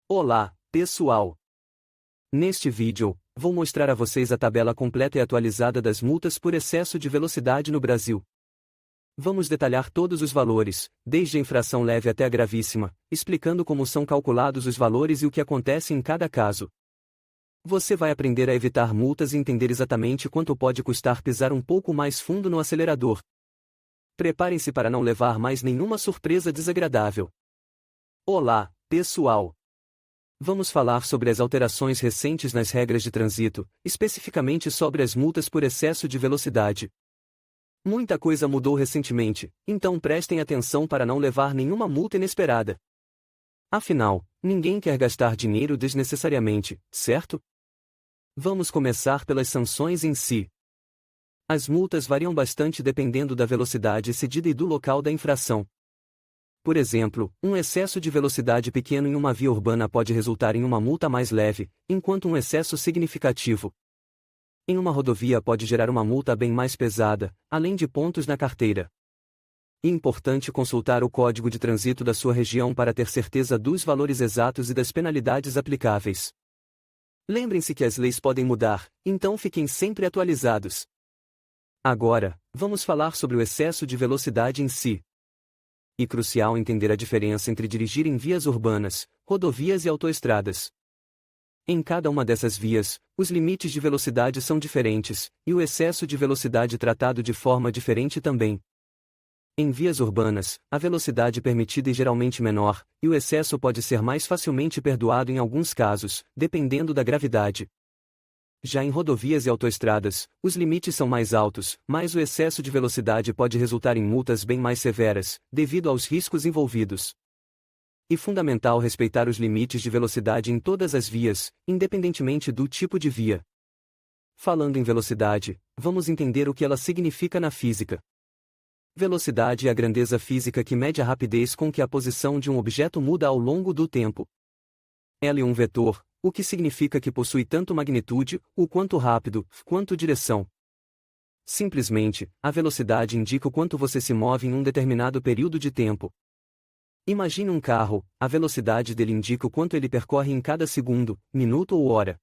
Olá, pessoal! Neste vídeo, vou mostrar a vocês a tabela completa e atualizada das multas por excesso de velocidade no Brasil. Vamos detalhar todos os valores, desde a infração leve até a gravíssima, explicando como são calculados os valores e o que acontece em cada caso. Você vai aprender a evitar multas e entender exatamente quanto pode custar pisar um pouco mais fundo no acelerador. Preparem-se para não levar mais nenhuma surpresa desagradável. Olá, pessoal! Vamos falar sobre as alterações recentes nas regras de trânsito, especificamente sobre as multas por excesso de velocidade. Muita coisa mudou recentemente, então prestem atenção para não levar nenhuma multa inesperada. Afinal, ninguém quer gastar dinheiro desnecessariamente, certo? Vamos começar pelas sanções em si. As multas variam bastante dependendo da velocidade cedida e do local da infração. Por exemplo, um excesso de velocidade pequeno em uma via urbana pode resultar em uma multa mais leve, enquanto um excesso significativo em uma rodovia pode gerar uma multa bem mais pesada, além de pontos na carteira. É importante consultar o Código de Trânsito da sua região para ter certeza dos valores exatos e das penalidades aplicáveis. Lembrem-se que as leis podem mudar, então fiquem sempre atualizados. Agora, vamos falar sobre o excesso de velocidade em si. É crucial entender a diferença entre dirigir em vias urbanas, rodovias e autoestradas. Em cada uma dessas vias, os limites de velocidade são diferentes, e o excesso de velocidade tratado de forma diferente também. Em vias urbanas, a velocidade permitida é geralmente menor, e o excesso pode ser mais facilmente perdoado em alguns casos, dependendo da gravidade. Já em rodovias e autoestradas, os limites são mais altos, mas o excesso de velocidade pode resultar em multas bem mais severas, devido aos riscos envolvidos. É fundamental respeitar os limites de velocidade em todas as vias, independentemente do tipo de via. Falando em velocidade, vamos entender o que ela significa na física. Velocidade é a grandeza física que mede a rapidez com que a posição de um objeto muda ao longo do tempo. Ela é um vetor, o que significa que possui tanto magnitude, o quanto rápido, quanto direção. Simplesmente, a velocidade indica o quanto você se move em um determinado período de tempo. Imagine um carro, a velocidade dele indica o quanto ele percorre em cada segundo, minuto ou hora.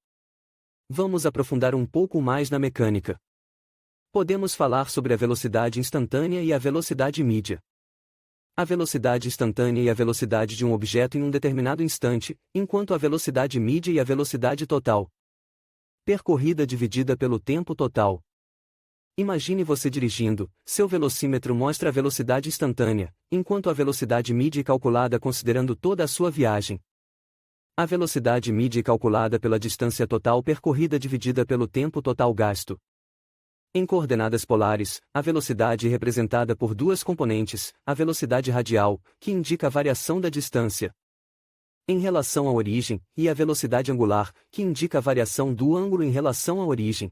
Vamos aprofundar um pouco mais na mecânica. Podemos falar sobre a velocidade instantânea e a velocidade média. A velocidade instantânea é a velocidade de um objeto em um determinado instante, enquanto a velocidade média é a velocidade total percorrida dividida pelo tempo total. Imagine você dirigindo, seu velocímetro mostra a velocidade instantânea, enquanto a velocidade média é calculada considerando toda a sua viagem. A velocidade média é calculada pela distância total percorrida dividida pelo tempo total gasto. Em coordenadas polares, a velocidade é representada por duas componentes, a velocidade radial, que indica a variação da distância em relação à origem, e a velocidade angular, que indica a variação do ângulo em relação à origem.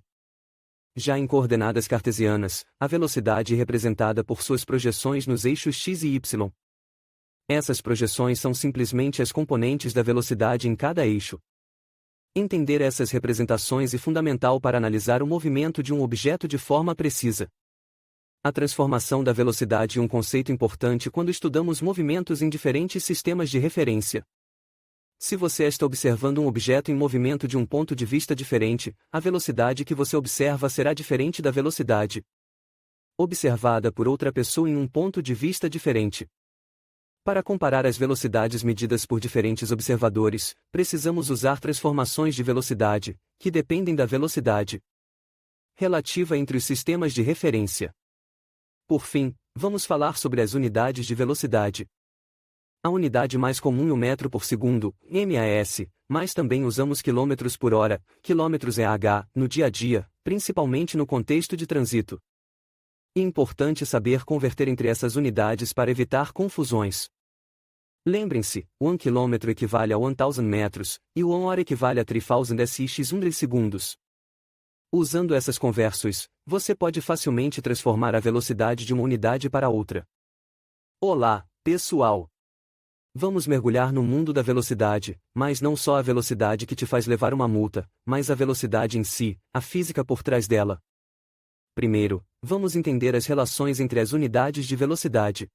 Já em coordenadas cartesianas, a velocidade é representada por suas projeções nos eixos x e y. Essas projeções são simplesmente as componentes da velocidade em cada eixo. Entender essas representações é fundamental para analisar o movimento de um objeto de forma precisa. A transformação da velocidade é um conceito importante quando estudamos movimentos em diferentes sistemas de referência. Se você está observando um objeto em movimento de um ponto de vista diferente, a velocidade que você observa será diferente da velocidade observada por outra pessoa em um ponto de vista diferente. Para comparar as velocidades medidas por diferentes observadores, precisamos usar transformações de velocidade, que dependem da velocidade relativa entre os sistemas de referência. Por fim, vamos falar sobre as unidades de velocidade. A unidade mais comum é o metro por segundo, MAS, mas também usamos quilômetros por hora, quilômetros EH, no dia a dia, principalmente no contexto de trânsito. É importante saber converter entre essas unidades para evitar confusões. Lembrem-se, 1 km equivale a 1000 metros, e 1 hora equivale a 3000 SX segundos. Usando essas conversões, você pode facilmente transformar a velocidade de uma unidade para outra. Olá, pessoal! Vamos mergulhar no mundo da velocidade, mas não só a velocidade que te faz levar uma multa, mas a velocidade em si, a física por trás dela. Primeiro, vamos entender as relações entre as unidades de velocidade.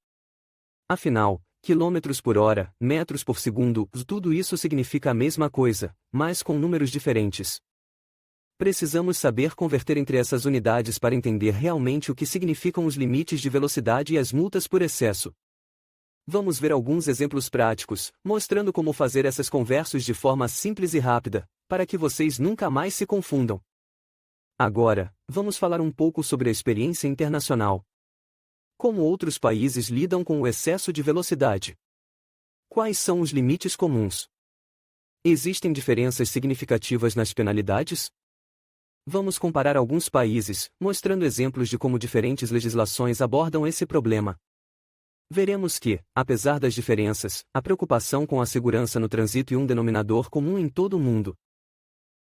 Afinal, Quilômetros por hora, metros por segundo, tudo isso significa a mesma coisa, mas com números diferentes. Precisamos saber converter entre essas unidades para entender realmente o que significam os limites de velocidade e as multas por excesso. Vamos ver alguns exemplos práticos, mostrando como fazer essas conversões de forma simples e rápida, para que vocês nunca mais se confundam. Agora, vamos falar um pouco sobre a experiência internacional. Como outros países lidam com o excesso de velocidade? Quais são os limites comuns? Existem diferenças significativas nas penalidades? Vamos comparar alguns países, mostrando exemplos de como diferentes legislações abordam esse problema. Veremos que, apesar das diferenças, a preocupação com a segurança no trânsito é um denominador comum em todo o mundo.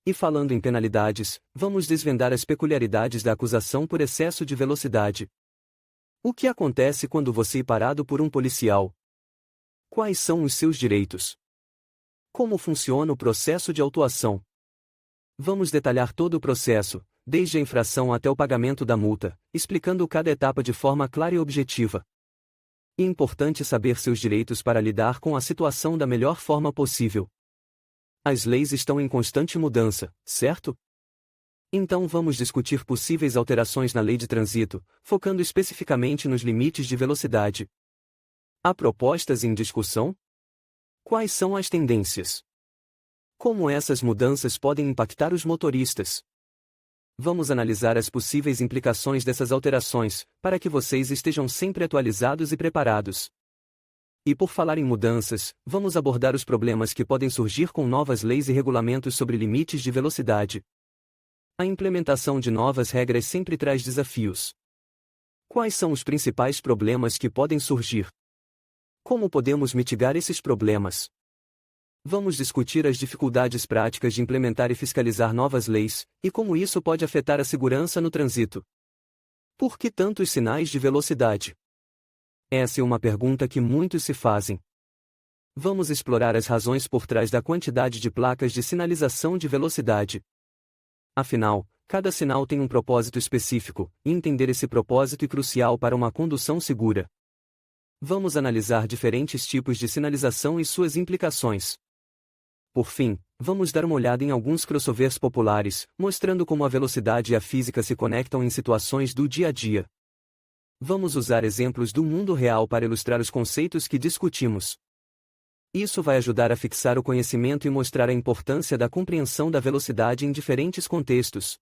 E falando em penalidades, vamos desvendar as peculiaridades da acusação por excesso de velocidade. O que acontece quando você é parado por um policial? Quais são os seus direitos? Como funciona o processo de autuação? Vamos detalhar todo o processo, desde a infração até o pagamento da multa, explicando cada etapa de forma clara e objetiva. É importante saber seus direitos para lidar com a situação da melhor forma possível. As leis estão em constante mudança, certo? Então vamos discutir possíveis alterações na lei de trânsito, focando especificamente nos limites de velocidade. Há propostas em discussão? Quais são as tendências? Como essas mudanças podem impactar os motoristas? Vamos analisar as possíveis implicações dessas alterações, para que vocês estejam sempre atualizados e preparados. E por falar em mudanças, vamos abordar os problemas que podem surgir com novas leis e regulamentos sobre limites de velocidade. A implementação de novas regras sempre traz desafios. Quais são os principais problemas que podem surgir? Como podemos mitigar esses problemas? Vamos discutir as dificuldades práticas de implementar e fiscalizar novas leis, e como isso pode afetar a segurança no trânsito. Por que tantos sinais de velocidade? Essa é uma pergunta que muitos se fazem. Vamos explorar as razões por trás da quantidade de placas de sinalização de velocidade. Afinal, cada sinal tem um propósito específico, e entender esse propósito é crucial para uma condução segura. Vamos analisar diferentes tipos de sinalização e suas implicações. Por fim, vamos dar uma olhada em alguns crossovers populares, mostrando como a velocidade e a física se conectam em situações do dia a dia. Vamos usar exemplos do mundo real para ilustrar os conceitos que discutimos. Isso vai ajudar a fixar o conhecimento e mostrar a importância da compreensão da velocidade em diferentes contextos.